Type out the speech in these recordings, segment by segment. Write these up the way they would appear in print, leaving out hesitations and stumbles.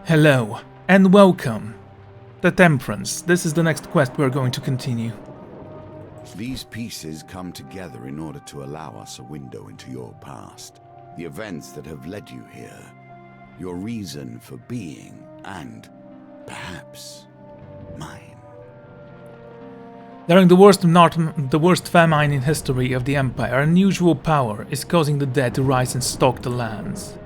Hello, and welcome. The Temperance. This is the next quest we're going to continue. These pieces come together in order to allow us a window into your past. The events that have led you here. Your reason for being, and perhaps mine. During the worst famine in history of the Empire, unusual power is causing the dead to rise and stalk the lands.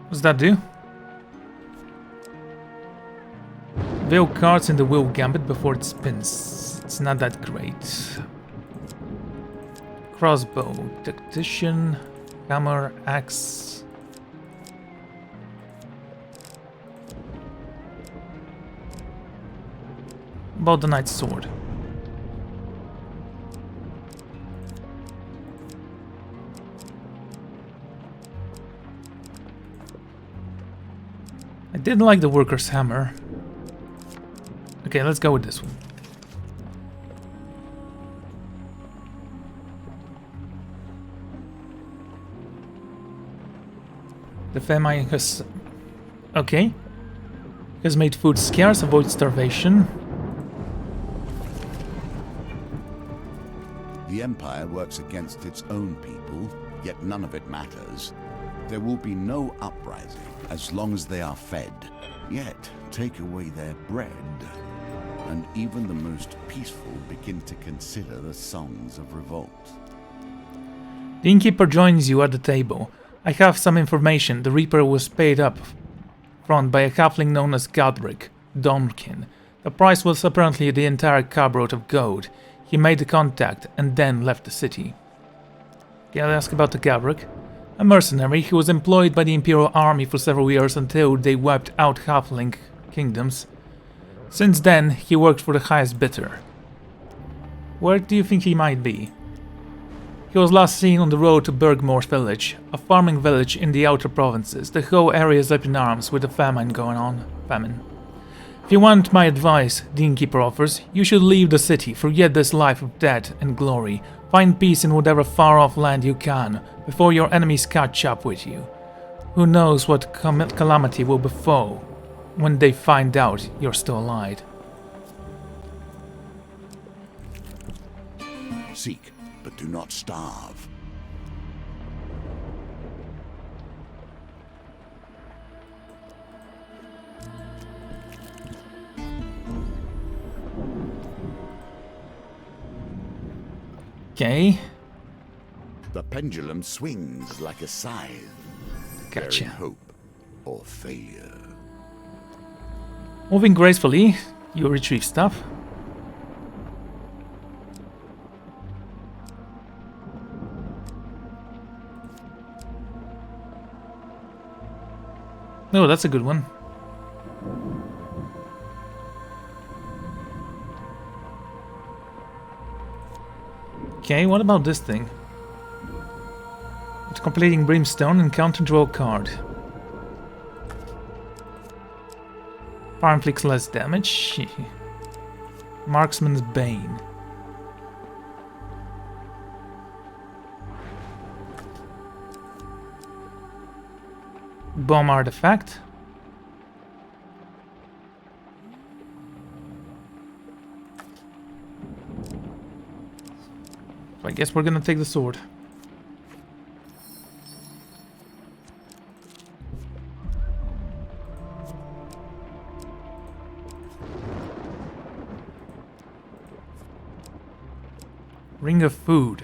What's that do? Veil cards in the Will Gambit before it spins. It's not that great. Crossbow, Tactician, Hammer, Axe. About the Knight's Sword. I didn't like the Worker's Hammer. Okay, let's go with this one. The famine has... okay. Has made food scarce, avoid starvation. The Empire works against its own people, yet none of it matters. There will be no uprising as long as they are fed. Yet, take away their bread, and even the most peaceful begin to consider the songs of revolt. The innkeeper joins you at the table. I have some information. The Reaper was paid up front by a halfling known as Godric Domkin. The price was apparently the entire cartload of gold. He made the contact and then left the city. Can I ask about the Godric? A mercenary, he was employed by the Imperial Army for several years until they wiped out halfling kingdoms. Since then, he worked for the highest bidder. Where do you think he might be? He was last seen on the road to Bergmoor village, a farming village in the outer provinces. The whole area is up in arms with the famine going on. If you want my advice, the innkeeper offers, you should leave the city, forget this life of death and glory. Find peace in whatever far-off land you can, before your enemies catch up with you. Who knows what calamity will befall when they find out you're still alive. Seek, but do not starve. Okay. The pendulum swings like a scythe, Gotcha. bearing hope or failure. Moving gracefully, you retrieve stuff. Oh, that's a good one. Okay, what about this thing? After completing Brimstone, encounter draw a card. Fire inflicts less damage. Marksman's Bane. Bomb artifact. So I guess we're gonna take the sword. Ring of food.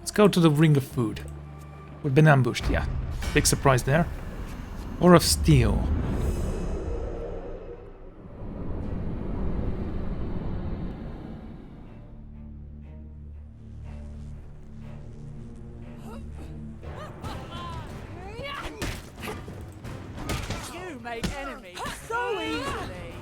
Let's go to the Ring of Food. We've been ambushed, yeah. Big surprise there. Or of Steel. You make enemies so easily.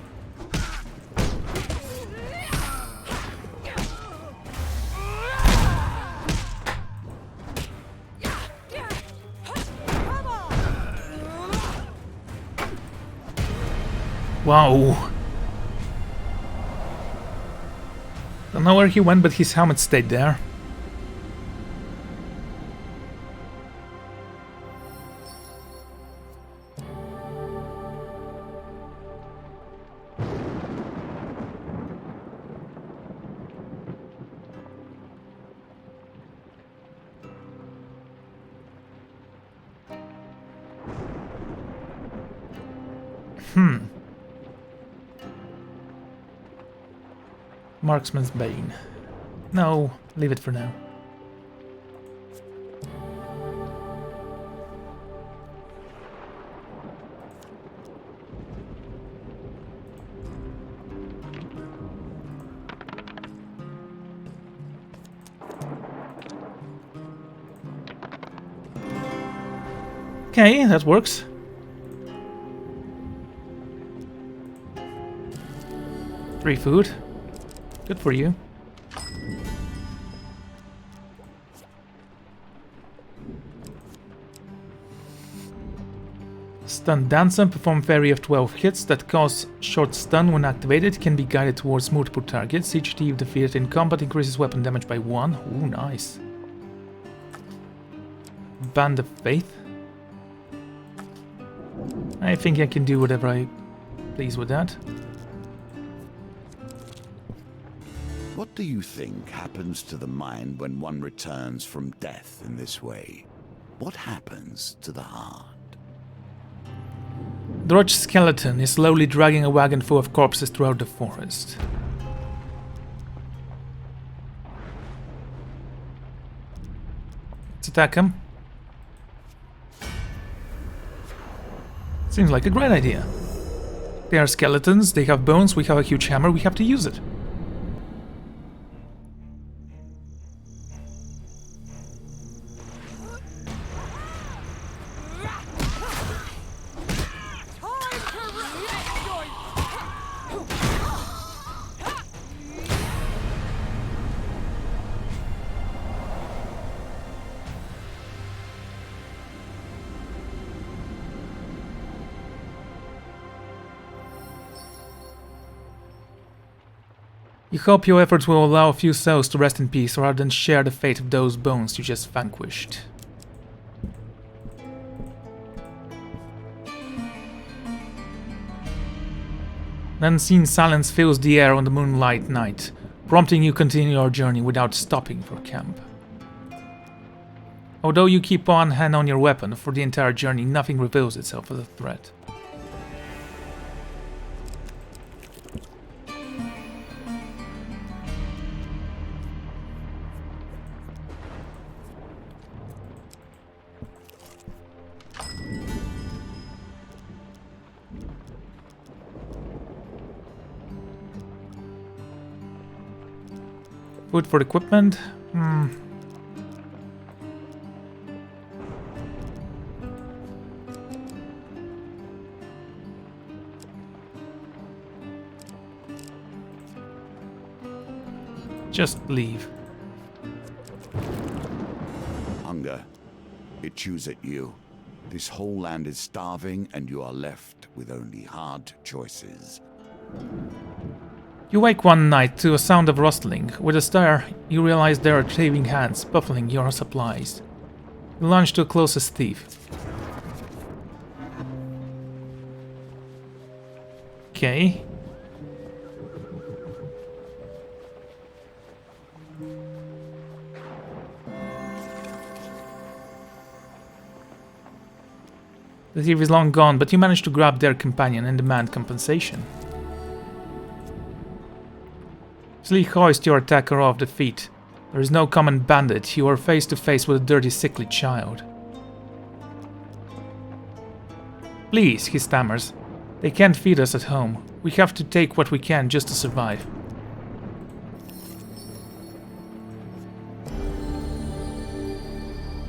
Wow. Don't know where he went, but his helmet stayed there. Marksman's Bane. No, leave it for now. Okay, that works. Free food. Good for you. Stun Dancer, perform parry of 12 hits that cause short stun when activated, can be guided towards multiple targets. Each thief defeated in combat increases weapon damage by 1. Ooh, nice. Band of Faith. I think I can do whatever I please with that. What do you think happens to the mind when one returns from death in this way? What happens to the heart? Drudge Skeleton is slowly dragging a wagon full of corpses throughout the forest. Let's attack him. Seems like a great idea. They are skeletons, they have bones, we have a huge hammer, we have to use it. You hope your efforts will allow a few souls to rest in peace rather than share the fate of those bones you just vanquished. An unseen silence fills the air on the moonlight night, prompting you to continue your journey without stopping for camp. Although you keep one hand on your weapon for the entire journey, nothing reveals itself as a threat. Food for equipment? Just leave. Hunger. It chews at you. This whole land is starving and you are left with only hard choices. You wake one night to a sound of rustling. With a stare, you realize there are shaving hands buffling your supplies. You lunge to the closest thief. Okay. The thief is long gone, but you manage to grab their companion and demand compensation. Sleek hoist your attacker off the feet. There is no common bandit, you are face to face with a dirty, sickly child. Please, he stammers. They can't feed us at home. We have to take what we can just to survive.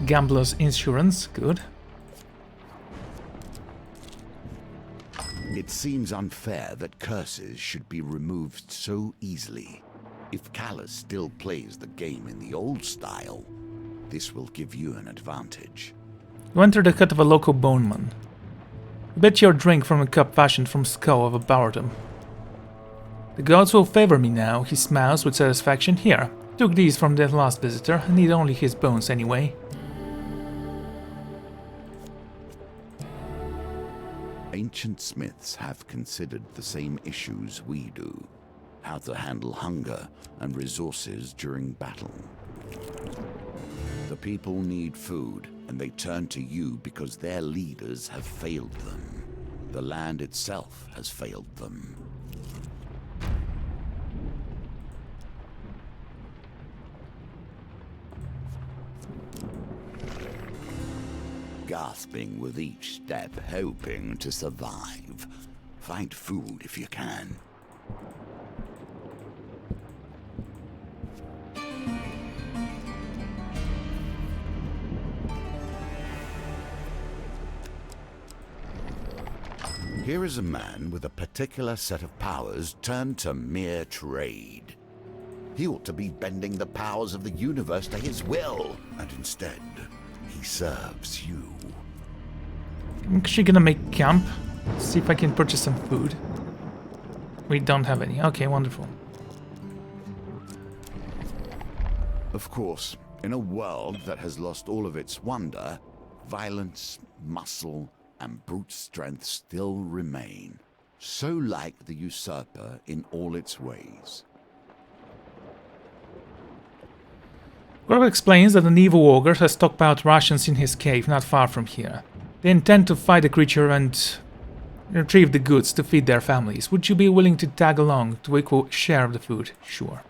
Gambler's insurance, good. It seems unfair that curses should be removed so easily. If Callus still plays the game in the old style, this will give you an advantage. You enter the hut of a local boneman. Bet your drink from a cup fashioned from skull of a Bardom. The gods will favor me now, he smiles with satisfaction. Here, took these from the last visitor, I need only his bones anyway. Ancient smiths have considered the same issues we do. How to handle hunger and resources during battle. The people need food, and they turn to you because their leaders have failed them. The land itself has failed them. Gasping with each step, hoping to survive. Find food if you can. Here is a man with a particular set of powers turned to mere trade. He ought to be bending the powers of the universe to his will, and instead, he serves you. I'm actually gonna make camp, see if I can purchase some food. We don't have any. Okay, wonderful. Of course, in a world that has lost all of its wonder, violence, muscle, and brute strength still remain, so like the usurper in all its ways. Grub explains that an evil ogre has stockpiled rations in his cave not far from here. They intend to fight the creature and retrieve the goods to feed their families. Would you be willing to tag along to equal share of the food? Sure.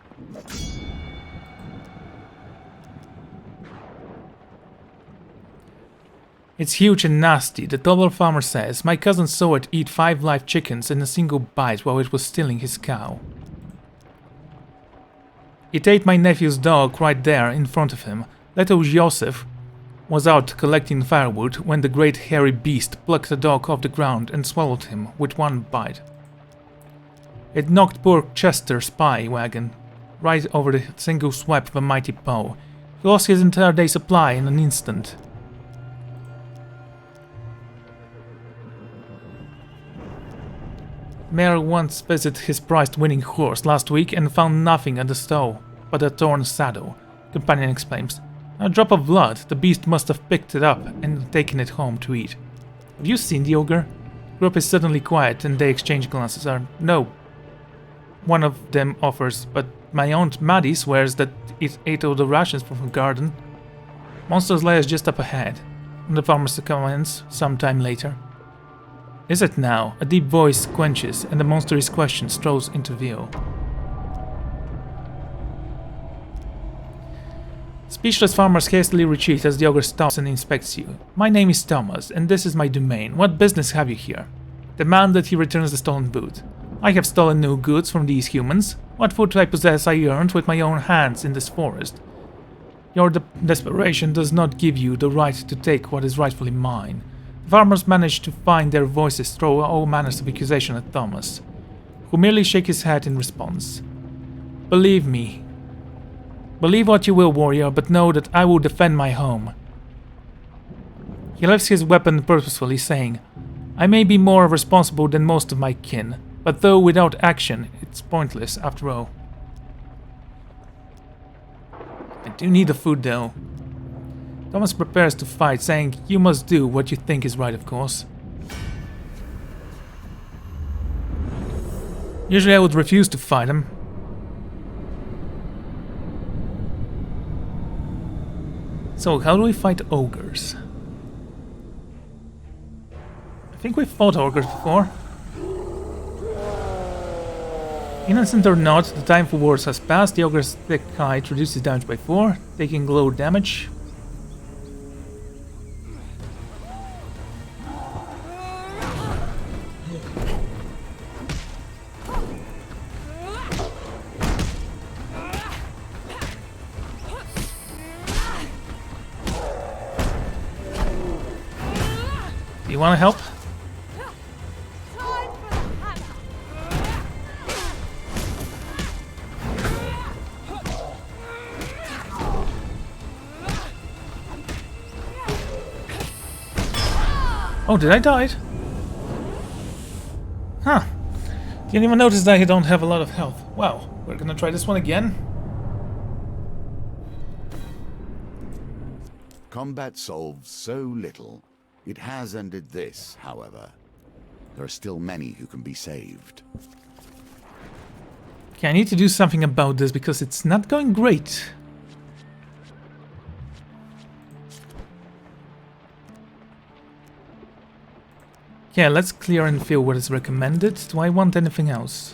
It's huge and nasty, the tall farmer says. My cousin saw it eat 5 live chickens in a single bite while it was stealing his cow. It ate my nephew's dog right there in front of him. Little Joseph was out collecting firewood when the great hairy beast plucked the dog off the ground and swallowed him with one bite. It knocked poor Chester's pie wagon right over the single swipe of a mighty paw. He lost his entire day's supply in an instant. Mayor once visited his prized winning horse last week and found nothing at the stall but a torn saddle. Companion exclaims. A drop of blood. The beast must have picked it up and taken it home to eat. Have you seen the ogre? Group is suddenly quiet and they exchange glances. No. One of them offers, but my aunt Maddie swears that it ate all the rations from her garden. Monster's lair is just up ahead. And the farmer comments sometime later. Is it now? A deep voice quenches, and the monstrous question strolls into view. Speechless farmers hastily retreat as the ogre stops and inspects you. My name is Thomas, and this is my domain. What business have you here? Demand that he returns the stolen food. I have stolen no goods from these humans. What food I possess I earned with my own hands in this forest. Your desperation does not give you the right to take what is rightfully mine. The farmers manage to find their voices throw all manners of accusation at Thomas, who merely shakes his head in response. Believe me. Believe what you will, warrior, but know that I will defend my home. He lifts his weapon purposefully, saying, I may be more responsible than most of my kin, but though without action, it's pointless after all. I do need the food though. Thomas prepares to fight, saying, you must do what you think is right, of course. Usually I would refuse to fight him. So, how do we fight ogres? I think we've fought ogres before. Innocent or not, the time for wars has passed. The ogre's thick hide reduces damage by 4, taking low damage. Do you want to help? Oh, did I die? Didn't even notice that I don't have a lot of health. Well, we're gonna try this one again. Combat solves so little. It has ended this, however. There are still many who can be saved. Okay, I need to do something about this because it's not going great. Yeah, let's clear and fill what is recommended. Do I want anything else?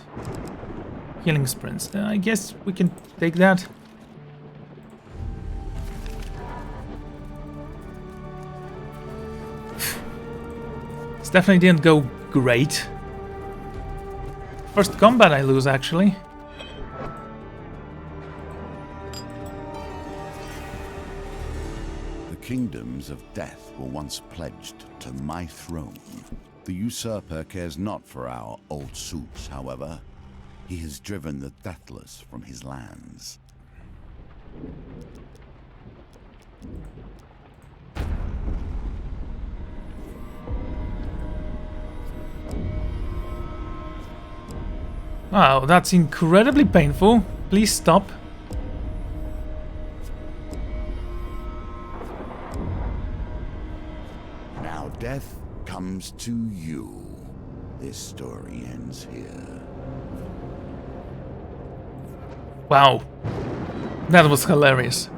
Healing sprints. I guess we can take that. This definitely didn't go great. First combat I lose, actually. The kingdoms of death were once pledged to my throne. The usurper cares not for our old suits, however. He has driven the deathless from his lands. Wow, that's incredibly painful. Please stop. Now death comes to you. This story ends here. Wow. That was hilarious.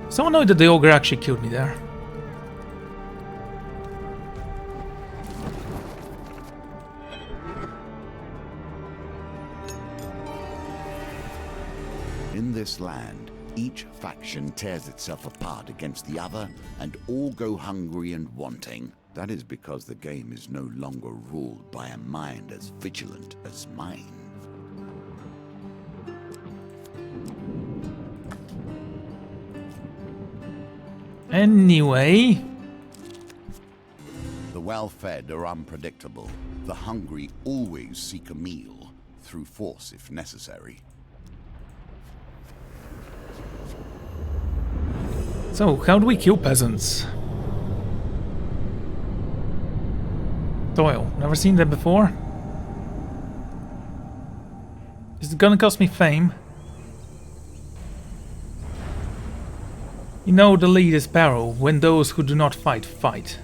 So annoyed that the ogre actually killed me there. In this land, each faction tears itself apart against the other, and all go hungry and wanting. That is because the game is no longer ruled by a mind as vigilant as mine. Anyway... The well-fed are unpredictable. The hungry always seek a meal, through force if necessary. So, how do we kill peasants? Doyle, never seen that before? Is it gonna cost me fame? You know the lead is peril when those who do not fight, fight.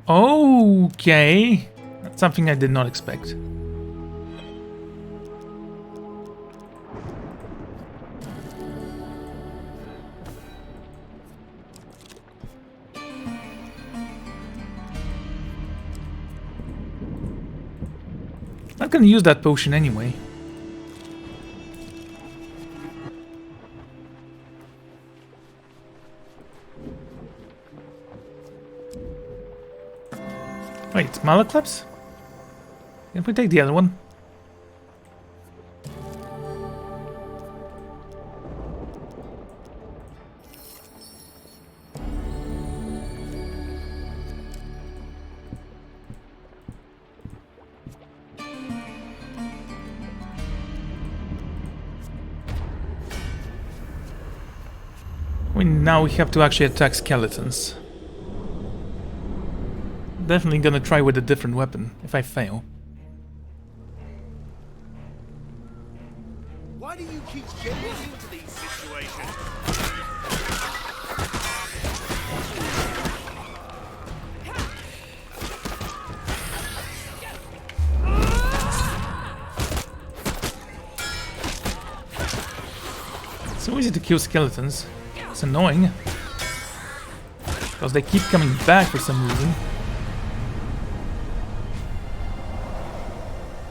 Okay, that's something I did not expect. Not gonna use that potion anyway. Wait, Malaclips? Can we take the other one? Now we have to actually attack skeletons. Definitely gonna try with a different weapon if I fail. Why do you keep getting into the operation. It's so easy to kill skeletons. It's annoying. Because they keep coming back for some reason.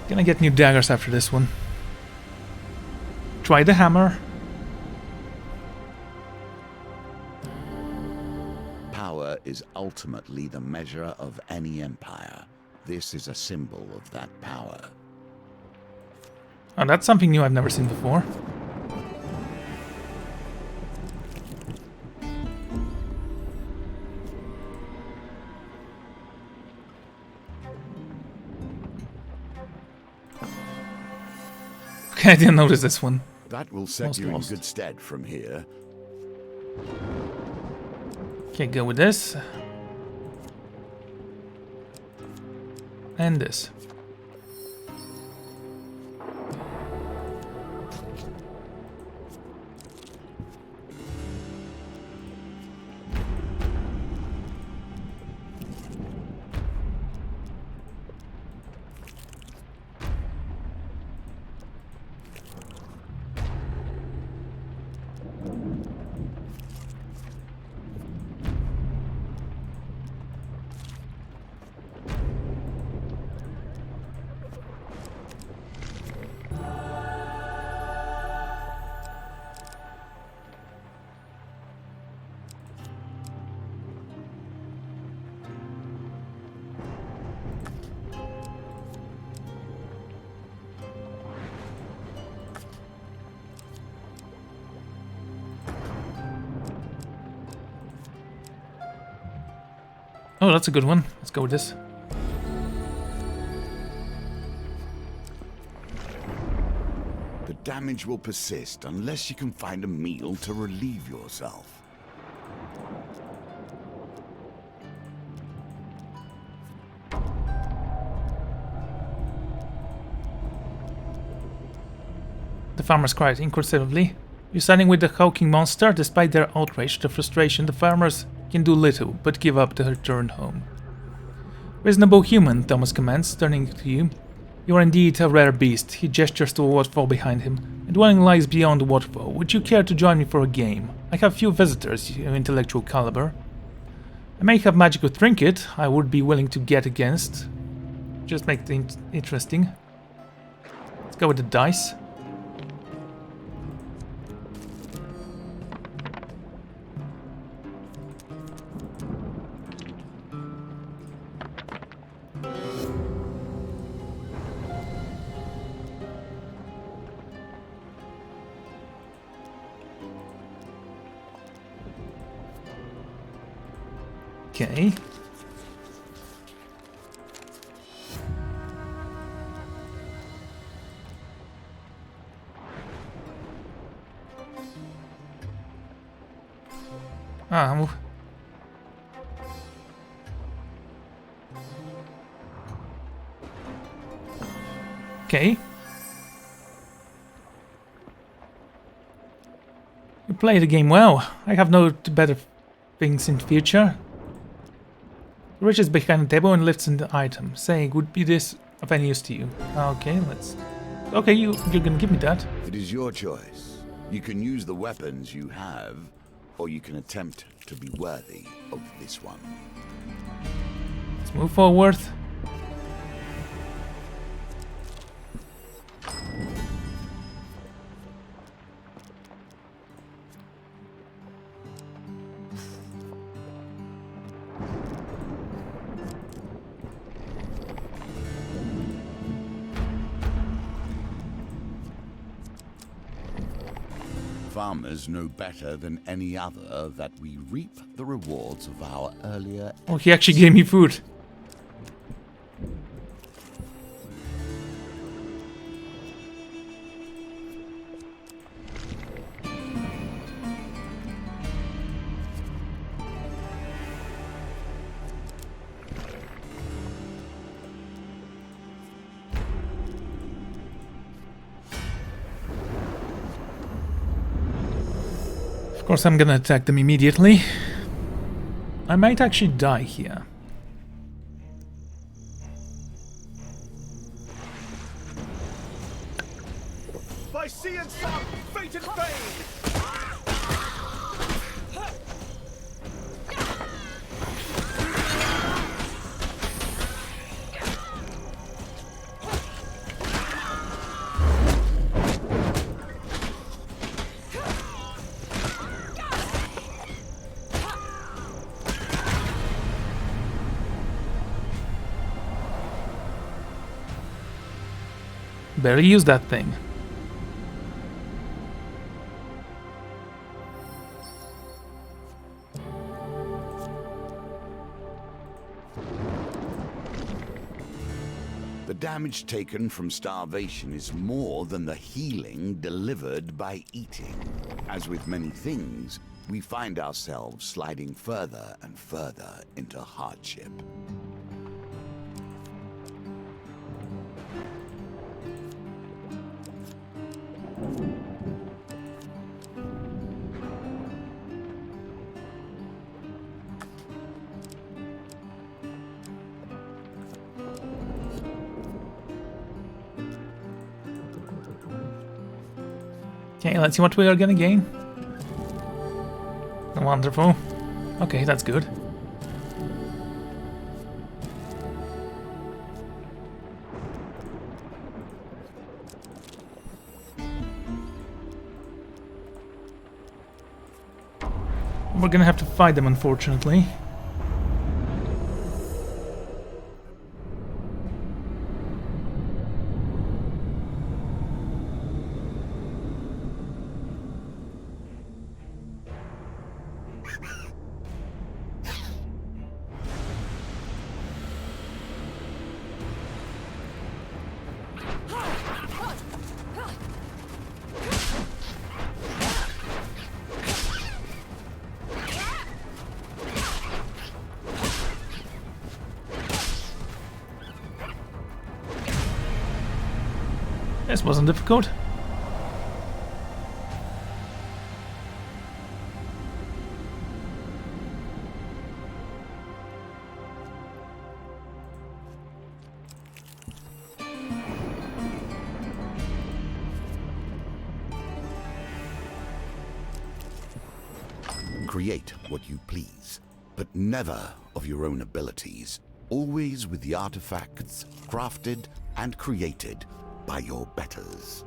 Gonna get new daggers after this one. Try the hammer. Power is ultimately the measure of any empire. This is a symbol of that power. Oh, that's something new I've never seen before. Okay, I didn't notice this one. That will set Most you in lost. good stead from here. Okay, go with this. And this. Oh, that's a good one. Let's go with this. The damage will persist unless you can find a meal to relieve yourself. The farmers cried inconsolably. You're siding with the hulking monster? Despite their outrage, the frustration, the farmers can do little but give up to return home. Reasonable human, Thomas comments, turning to you. You are indeed a rare beast. He gestures to a waterfall behind him. A dwelling lies beyond the waterfall. Would you care to join me for a game? I have few visitors of intellectual caliber. I may have magical trinket I would be willing to get against. Just make things interesting. Let's go with the dice. Okay. Ah, okay. You play the game well. I have no better things in the future. He reaches behind the table and lifts an item, saying, "Would be this of any use to you?" Okay, let's... Okay, you're gonna give me that. It is your choice. You can use the weapons you have, or you can attempt to be worthy of this one. Let's move forward. Farmers know better than any other that we reap the rewards of our earlier... Oh, he actually gave me food. course, I'm gonna attack them immediately. I might actually die here. By sea and sun, fate and fame! Barely use that thing. The damage taken from starvation is more than the healing delivered by eating. As with many things, we find ourselves sliding further and further into hardship. Okay, let's see what we are gonna gain. Wonderful. Okay, that's good. We're gonna have to fight them, unfortunately. This wasn't difficult. Create what you please, but never of your own abilities. Always with the artifacts crafted and created by your betters.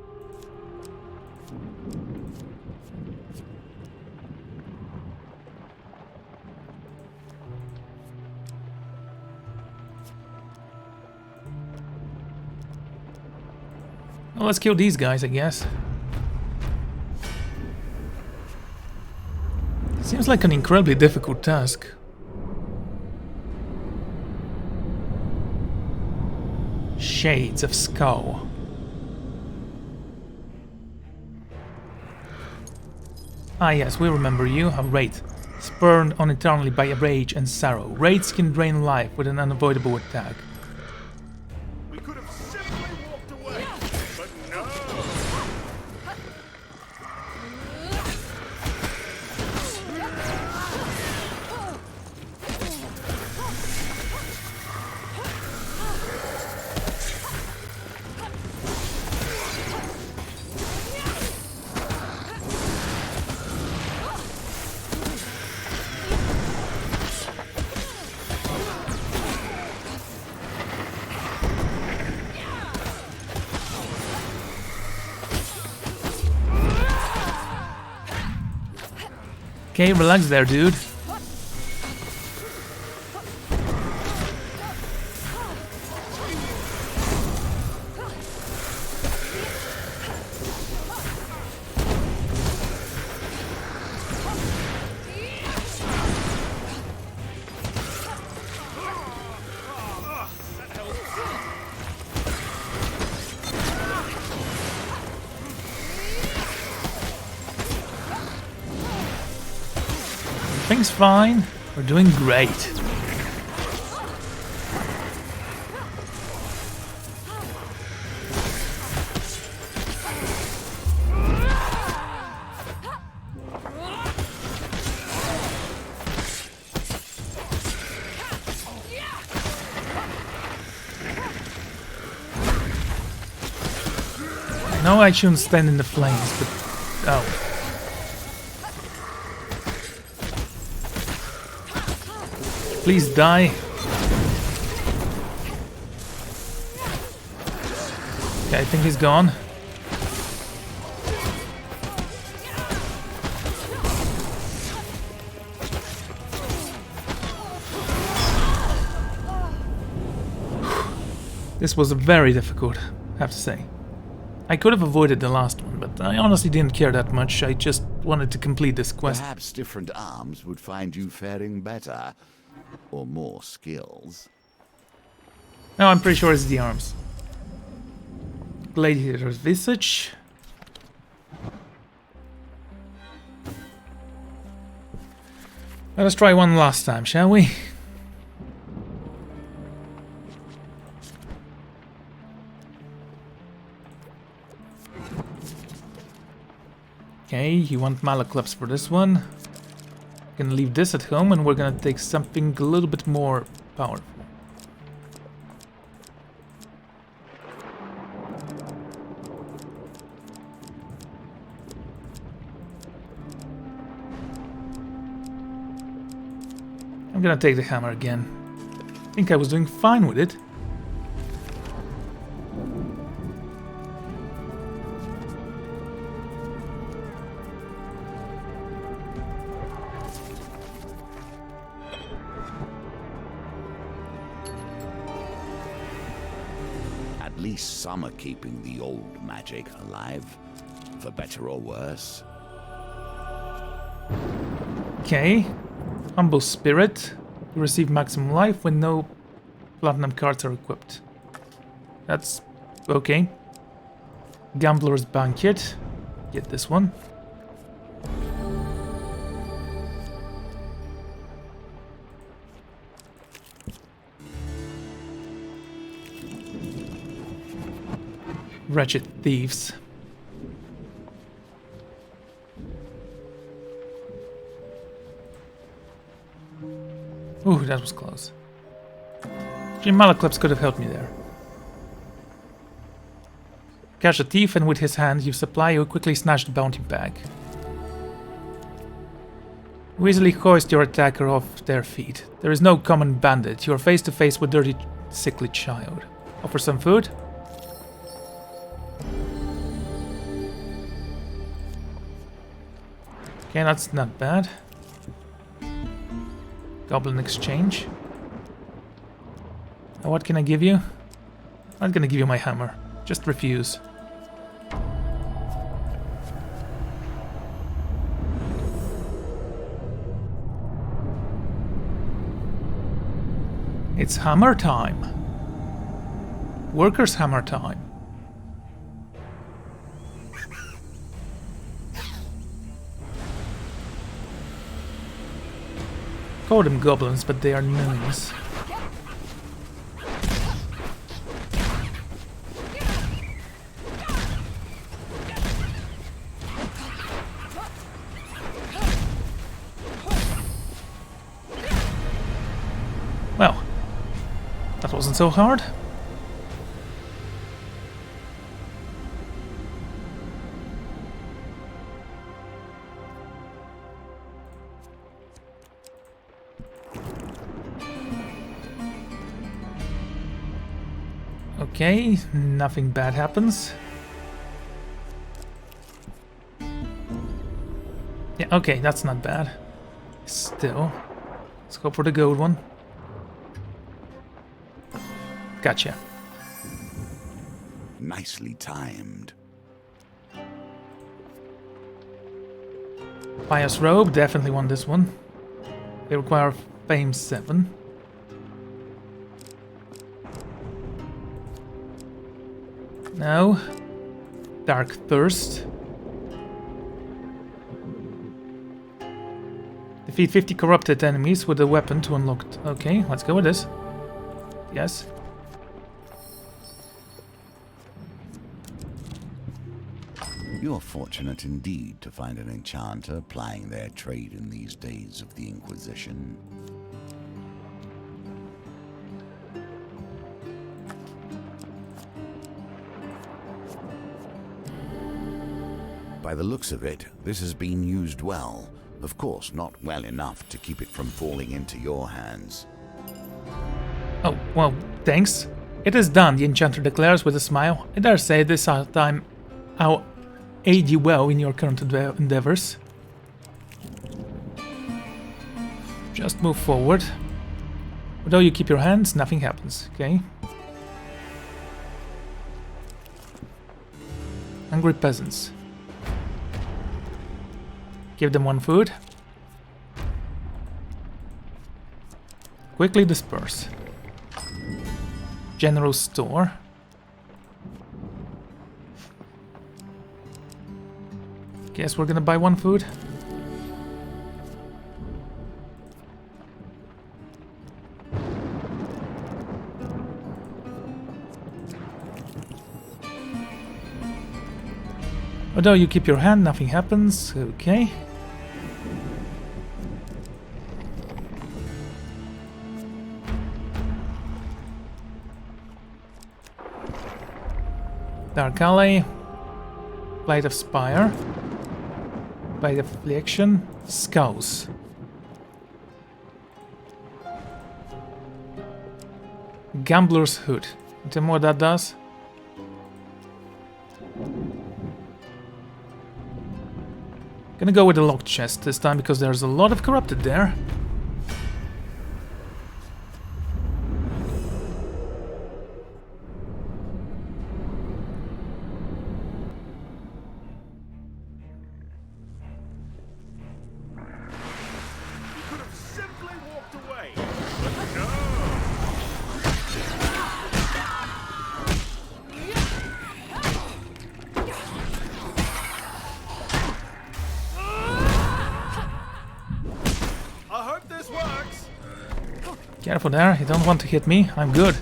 Well, let's kill these guys, I guess. Seems like an incredibly difficult task. Shades of Skull. Ah yes, we remember you, a Wraith. Spurned on eternally by rage and sorrow. Wraiths can drain life with an unavoidable attack. We could have simply walked away, but no! Okay, relax there, dude. Everything's fine. We're doing great. No, I shouldn't stand in the flames, but... Oh. Please die. Okay, I think he's gone. This was very difficult, I have to say. I could have avoided the last one, but I honestly didn't care that much. I just wanted to complete this quest. Perhaps different arms would find you faring better. Or more skills. No, I'm pretty sure it's the arms. Gladiator's visage. Let us try one last time, shall we? Okay, you want Malaclops for this one. Gonna leave this at home and we're gonna take something a little bit more powerful. I'm gonna take the hammer again. I think I was doing fine with it. At least some are keeping the old magic alive, for better or worse. Okay. Humble Spirit. You receive maximum life when no platinum cards are equipped. That's okay. Gambler's Banquet. Get this one. Wretched Thieves. Ooh, that was close. Jim Malaclops could have helped me there. Catch a thief and with his hand you supply you quickly snatch the bounty bag. You easily hoist your attacker off their feet. There is no common bandit. You are face to face with dirty, sickly child. Offer some food? Okay, that's not bad. Goblin exchange. Now what can I give you? I'm not gonna give you my hammer. Just refuse. It's hammer time. Workers' hammer time. Call them goblins, but they are gnomes. Well, that wasn't so hard. Okay, nothing bad happens. Yeah, okay, that's not bad. Still, let's go for the gold one. Gotcha. Nicely timed. Pious Robe, definitely want this one. They require Fame 7. No. Dark Thirst. Defeat 50 corrupted enemies with a weapon to unlock. Okay, let's go with this. Yes. You're fortunate indeed to find an enchanter plying their trade in these days of the Inquisition. By the looks of it, this has been used well. Of course, not well enough to keep it from falling into your hands. Oh, well, thanks. It is done, the enchanter declares with a smile. I dare say this time I'll aid you well in your current endeavors. Just move forward. Although you keep your hands, nothing happens, okay? Hungry peasants. Give them one food. Quickly disperse. General store. Guess we're gonna buy one food. Although you keep your hand, nothing happens. Okay. Dark Alley. Light of Spire. Light of Affliction. Skulls. Gambler's Hood. Tell me what that does. Gonna go with the locked chest this time because there's a lot of corrupted there. You could have simply walked away. But no! I hope this works. Careful there, you don't want to hit me. I'm good.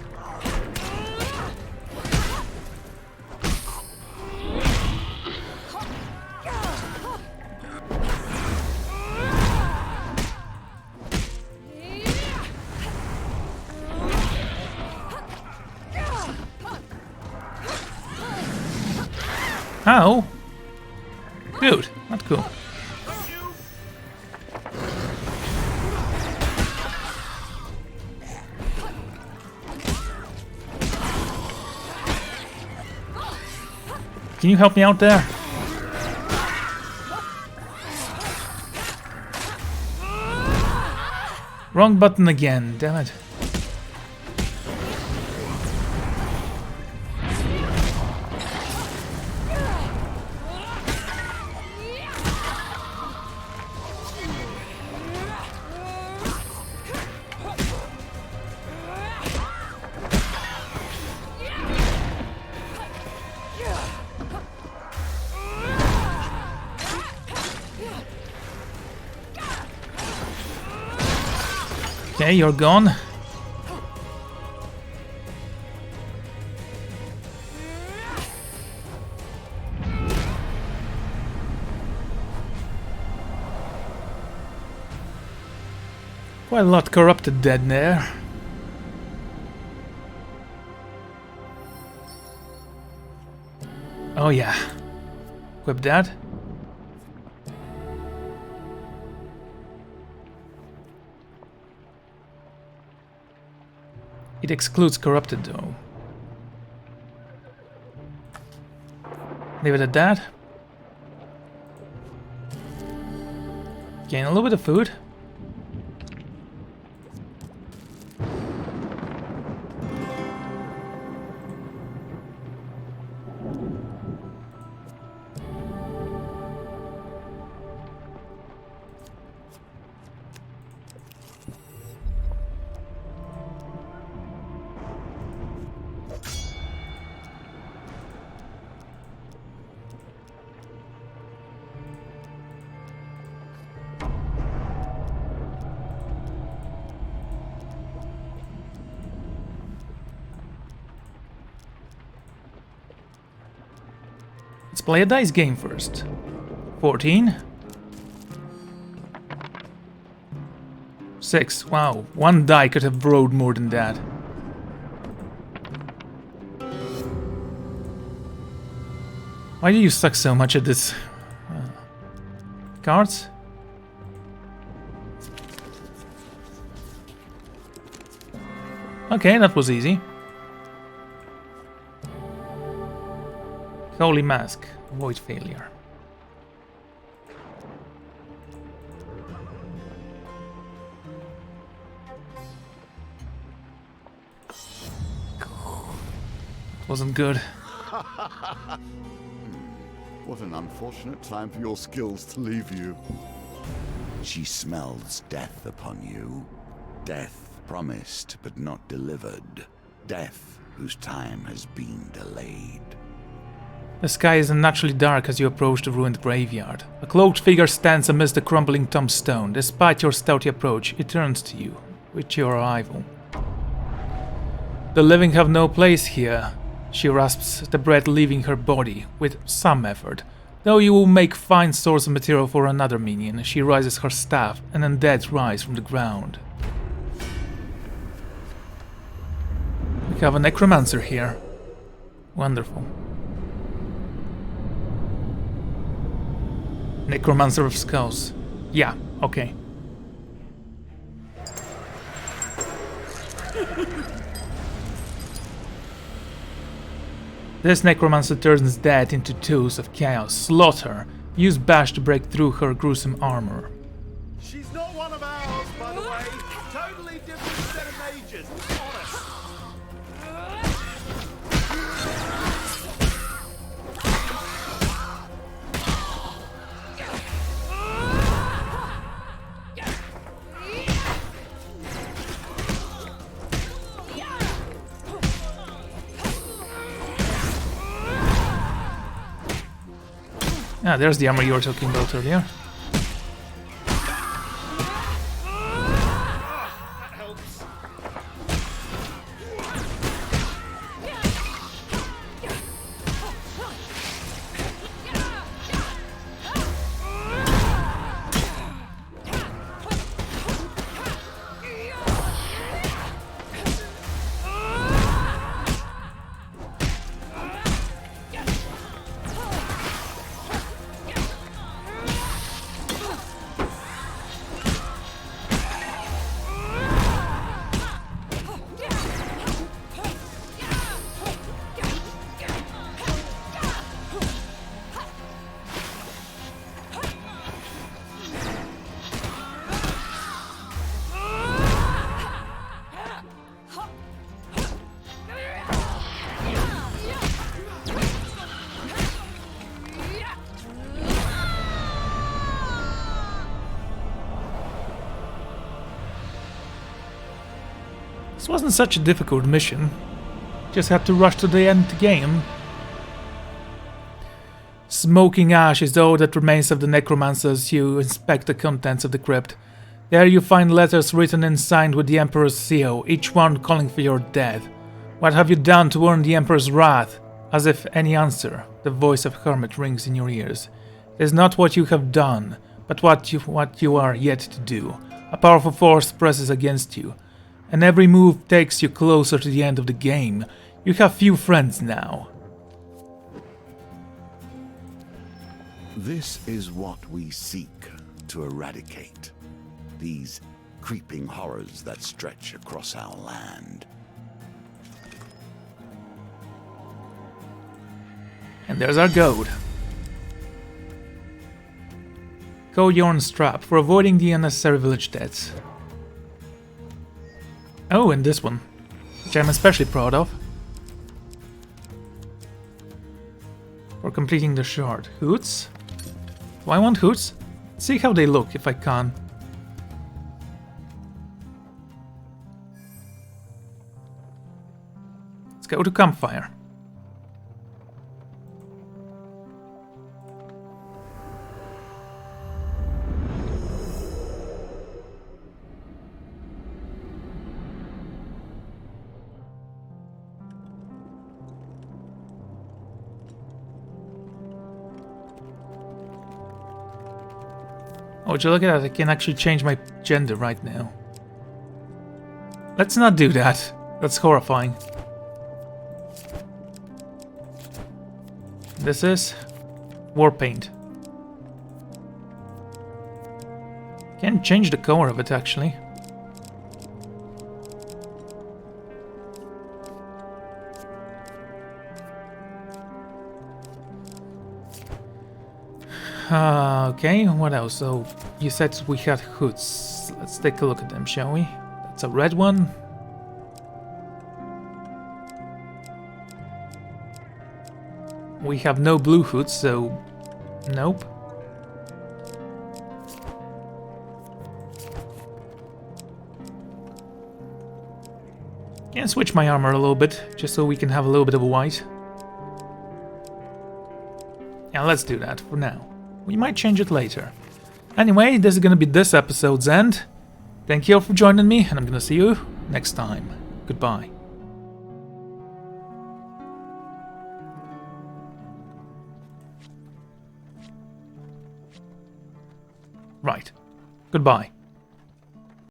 Ow! Dude, not cool. Can you help me out there? Wrong button again, damn it. Okay, you're gone. Quite a lot corrupted dead there. Oh yeah. Equip that. It excludes corrupted though. Leave it at that. Gain a little bit of food. Let's play a dice game first. 14. 6. Wow, one die could have rolled more than that. Why do you suck so much at this Cards? Okay, that was easy. Holy Mask. Avoid failure. Wasn't good. What an unfortunate time for your skills to leave you. She smells death upon you. Death promised but not delivered. Death whose time has been delayed. The sky is unnaturally dark as you approach the ruined graveyard. A cloaked figure stands amidst the crumbling tombstone. Despite your stealthy approach, it turns to you with your arrival. The living have no place here. She rasps, the breath leaving her body with some effort. Though you will make fine source of material for another minion, she raises her staff, and undead rise from the ground. We have a necromancer here. Wonderful. Necromancer of Skulls. Yeah, okay. This necromancer turns dead into tools of chaos, slaughter. Use bash to break through her gruesome armor. She's not one of ours, by the way. Totally different set of mages. Honest. Ah, there's the armor you were talking about earlier. This wasn't such a difficult mission. Just had to rush to the end game. Smoking ash is all that remains of the necromancer as you inspect the contents of the crypt. There you find letters written and signed with the Emperor's seal, each one calling for your death. What have you done to earn the Emperor's wrath? As if any answer, the voice of Hermit rings in your ears. It is not what you have done, but what you are yet to do. A powerful force presses against you, and every move takes you closer to the end of the game. You have few friends now. This is what we seek to eradicate. These creeping horrors that stretch across our land. And there's our gold. Kodyorn's Trap for avoiding the unnecessary village deaths. Oh, and this one, which I'm especially proud of. For completing the shard. Hoots? Do I want hoots? Let's see how they look if I can. Let's go to campfire. Oh, would you look at that? I can actually change my gender right now. Let's not do that. That's horrifying. This is war paint. Can change the color of it actually. Okay, what else? So you said we had hoods. Let's take a look at them, shall we? That's a red one. We have no blue hoods, so nope. Can switch my armor a little bit, just so we can have a little bit of a white. Yeah, let's do that for now. We might change it later. Anyway, this is gonna be this episode's end. Thank you all for joining me, and I'm gonna see you next time. Goodbye. Right. Goodbye.